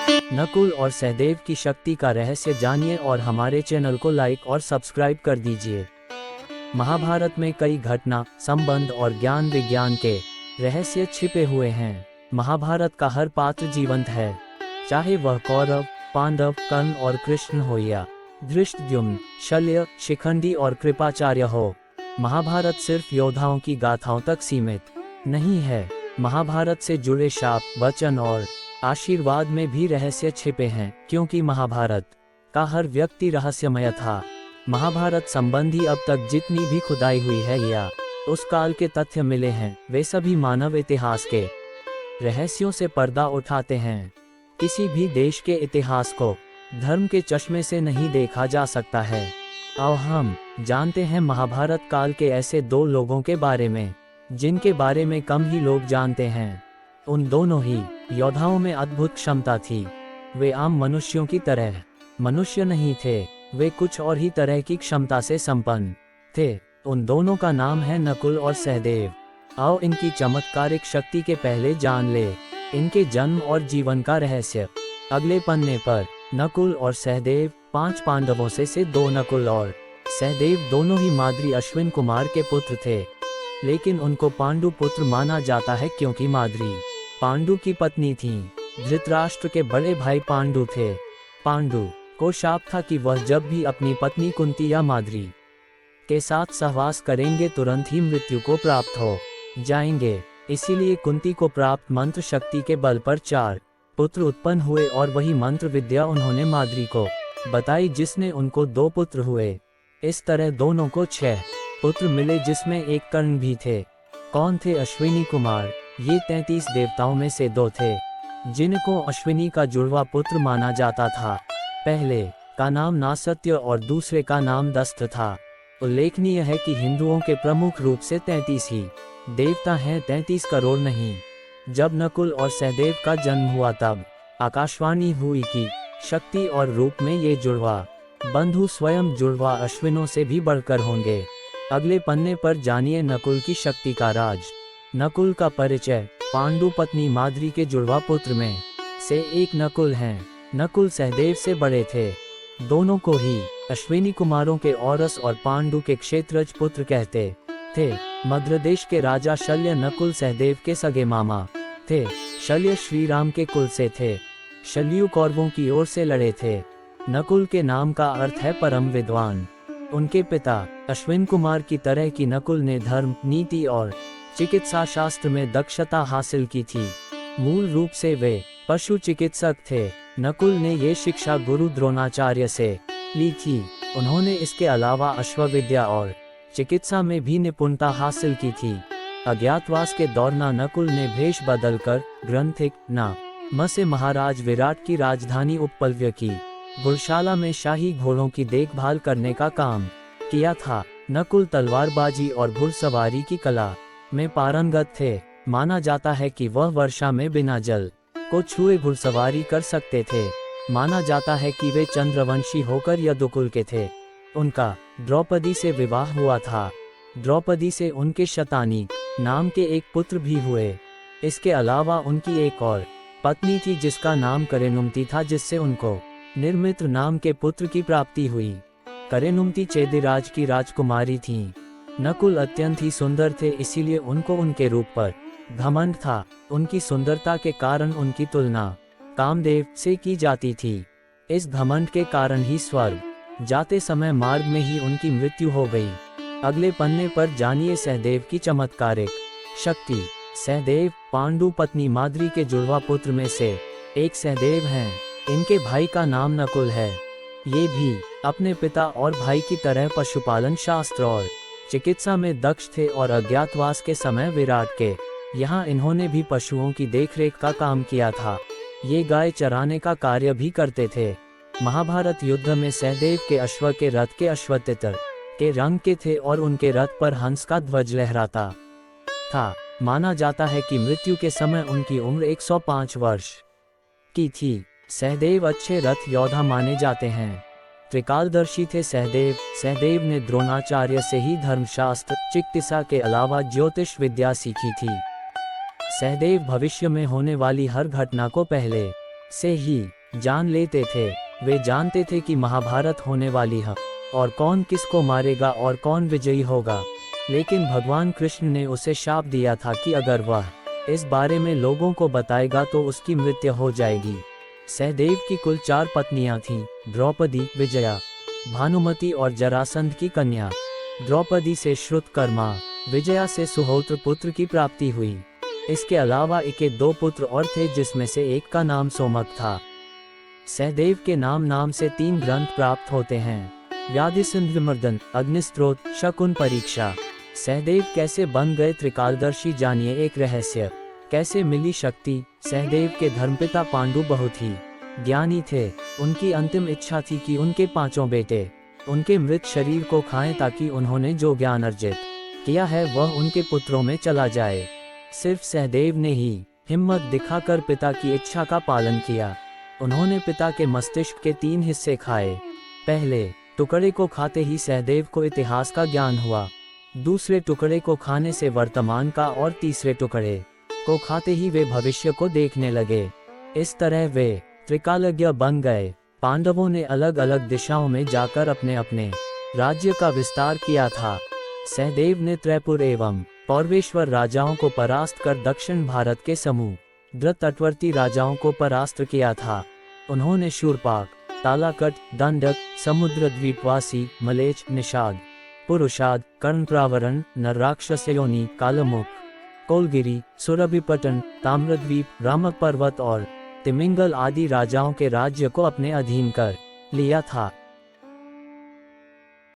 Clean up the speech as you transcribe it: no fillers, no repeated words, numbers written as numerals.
नकुल और सहदेव की शक्ति का रहस्य जानिए और हमारे चैनल को लाइक और सब्सक्राइब कर दीजिए। महाभारत में कई घटना, संबंध और ज्ञान विज्ञान के रहस्य छिपे हुए हैं। महाभारत का हर पात्र जीवंत है, चाहे वह कौरव, पांडव, कर्ण और कृष्ण हो या धृष्टद्युम्न, शल्य, शिखंडी और कृपाचार्य हो। महाभारत सिर्फ योद्धाओं की गाथाओं तक सीमित नहीं है। महाभारत से जुड़े शाप, वचन और आशीर्वाद में भी रहस्य छिपे हैं, क्योंकि महाभारत का हर व्यक्ति रहस्यमय था। महाभारत संबंधी अब तक जितनी भी खुदाई हुई है या उस काल के तथ्य मिले हैं, वे सभी मानव इतिहास के रहस्यों से पर्दा उठाते हैं। किसी भी देश के इतिहास को धर्म के चश्मे से नहीं देखा जा सकता है। आओ हम जानते हैं महाभारत काल के ऐसे दो लोगों के बारे में जिनके बारे में कम ही लोग जानते हैं। उन दोनों ही योद्धाओं में अद्भुत क्षमता थी। वे आम मनुष्यों की तरह मनुष्य नहीं थे, वे कुछ और ही तरह की क्षमता से संपन्न थे। उन दोनों का नाम है नकुल और सहदेव। आओ इनकी चमत्कारिक शक्ति के पहले जान ले इनके जन्म और जीवन का रहस्य। अगले पन्ने पर नकुल और सहदेव 5 पांडवों से 2 नकुल और सहदेव दोनों ही माद्री अश्विन कुमार के पुत्र थे, लेकिन उनको पांडु पुत्र माना जाता है क्योंकि माद्री पांडु की पत्नी थी। धृतराष्ट्र के बड़े भाई पांडु थे। पांडु को शाप था कि वह जब भी अपनी पत्नी कुंती या माद्री के साथ सहवास करेंगे तुरंत ही मृत्यु को प्राप्त हो जाएंगे। इसीलिए कुंती को प्राप्त मंत्र शक्ति के बल पर 4 पुत्र उत्पन्न हुए और वही मंत्र विद्या उन्होंने माद्री को बताई, जिसने उनको 2 पुत्र हुए। इस तरह दोनों को 6 पुत्र मिले, जिसमें एक कर्ण भी थे। कौन थे अश्विनी कुमार? ये 33 देवताओं में से 2 थे, जिनको अश्विनी का जुड़वा पुत्र माना जाता था। पहले का नाम नासत्य और दूसरे का नाम दस्त्र था। उल्लेखनीय है कि हिंदुओं के प्रमुख रूप से 33 ही देवता हैं, 33 करोड़ नहीं। जब नकुल और सहदेव का जन्म हुआ तब आकाशवाणी हुई कि शक्ति और रूप में ये जुड़वा बंधु स्वयं जुड़वा अश्विनों से भी बढ़कर होंगे। अगले पन्ने पर जानिए नकुल की शक्ति का राज। नकुल का परिचय। पांडु पत्नी माद्री के जुड़वा पुत्र में से एक नकुल हैं। नकुल सहदेव से बड़े थे। दोनों को ही अश्विनी कुमारों के औरस और पांडु के क्षेत्रज पुत्र कहते थे। मद्र देश के राजा शल्य नकुल सहदेव के सगे मामा थे। शल्य श्री राम के कुल से थे। शल्यु कौरवों की ओर से लड़े थे। नकुल के नाम का अर्थ है परम विद्वान। उनके पिता अश्विन कुमार की तरह की नकुल ने धर्म, नीति और चिकित्सा शास्त्र में दक्षता हासिल की थी। मूल रूप से वे पशु चिकित्सक थे। नकुल ने ये शिक्षा गुरु द्रोणाचार्य से ली थी। उन्होंने इसके अलावा अश्वविद्या और चिकित्सा में भी निपुणता हासिल की थी। अज्ञातवास के दौरान नकुल ने भेष बदलकर ग्रंथिक नाम से महाराज विराट की राजधानी उपप्लव्य की घुड़शाला में शाही घोड़ों की देखभाल करने का काम किया था। नकुल तलवारबाजी और घुड़सवारी की कला में पारंगत थे। माना जाता है कि वह वर्षा में बिना जल को छुए घुड़सवारी कर सकते थे। माना जाता है कि वे चंद्रवंशी होकर यदुकुल के थे। उनका द्रौपदी से विवाह हुआ था। द्रौपदी से उनके शतानी नाम के एक पुत्र भी हुए। इसके अलावा उनकी एक और पत्नी थी जिसका नाम करेनुमती था, जिससे उनको निर्मित्र नाम के पुत्र की प्राप्ति हुई। करेनुमती चेदिराज की राजकुमारी थीं। नकुल अत्यंत ही सुंदर थे, इसीलिए उनको उनके रूप पर घमंड था। उनकी सुंदरता के कारण उनकी तुलना कामदेव से की जाती थी। इस घमंड के कारण ही स्वर्ग जाते समय मार्ग में ही उनकी मृत्यु हो गई। अगले पन्ने पर जानिए सहदेव की चमत्कारिक शक्ति। सहदेव पांडु पत्नी माद्री के जुड़वा पुत्र में से एक सहदेव हैं। इनके भाई का नाम नकुल है। ये भी अपने पिता और भाई की तरह पशुपालन शास्त्र और चिकित्सा में दक्ष थे और अज्ञातवास के समय विराट के यहाँ इन्होंने भी पशुओं की देखरेख का काम किया था। ये गाय चराने का कार्य भी करते थे। महाभारत युद्ध में सहदेव के अश्व के रथ के अश्वतितर के रंग के थे और उनके रथ पर हंस का ध्वज लहराता था। माना जाता है कि मृत्यु के समय उनकी उम्र 105 वर्ष की थी। सहदेव अच्छे रथ योद्धा माने जाते हैं। त्रिकालदर्शी थे सहदेव। सहदेव ने द्रोणाचार्य से ही धर्मशास्त्र, चिकित्सा के अलावा ज्योतिष विद्या सीखी थी। सहदेव भविष्य में होने वाली हर घटना को पहले से ही जान लेते थे। वे जानते थे कि महाभारत होने वाली है और कौन किसको मारेगा और कौन विजयी होगा। लेकिन भगवान कृष्ण ने उसे शाप दिया था कि अगर वह इस बारे में लोगों को बताएगा तो उसकी मृत्यु हो जाएगी। सहदेव की कुल 4 पत्नियां थीं, द्रौपदी, विजया, भानुमति और जरासंध की कन्या। द्रौपदी से श्रुतकर्मा, विजया से सुहोत्र पुत्र की प्राप्ति हुई। इसके अलावा इके 2 पुत्र और थे जिसमें से एक का नाम सोमक था। सहदेव के नाम से 3 ग्रंथ प्राप्त होते हैं, व्याधिसिंधुमर्दन, अग्निस्त्रोत, शकुन परीक्षा। सहदेव कैसे बन गए त्रिकालदर्शी, जानिए एक रहस्य। कैसे मिली शक्ति? सहदेव के धर्मपिता पांडु बहुत ही ज्ञानी थे। उनकी अंतिम इच्छा थी कि उनके 5 बेटे उनके मृत शरीर को खाएं ताकि उन्होंने जो ज्ञान अर्जित किया है वह उनके पुत्रों में चला जाए। सिर्फ सहदेव ने ही हिम्मत दिखाकर पिता की इच्छा का पालन किया। उन्होंने पिता के मस्तिष्क के 3 हिस्से खाए। पहले टुकड़े को खाते ही सहदेव को इतिहास का ज्ञान हुआ, दूसरे टुकड़े को खाने से वर्तमान का और तीसरे टुकड़े को खाते ही वे भविष्य को देखने लगे। इस तरह वे त्रिकालज्ञ बन गए। पांडवों ने अलग अलग दिशाओं में जाकर अपने अपने राज्य का विस्तार किया था। सहदेव ने त्रैपुर एवं पौरवेश्वर राजाओं को परास्त कर दक्षिण भारत के समुद्र तटवर्ती राजाओं को परास्त किया था। उन्होंने शूरपाक, तालाकट, दंडक, समुद्रद्वीपवासी, मलेच, निषाद, पुरुषाद, कर्णप्रावरण, नरराक्षसयोनि, कालमुख, कोलगिरी, सुरभिपटन, ताम्रद्वीप, रामक पर्वत और तिमिंगल आदि राजाओं के राज्य को अपने अधीन कर लिया था।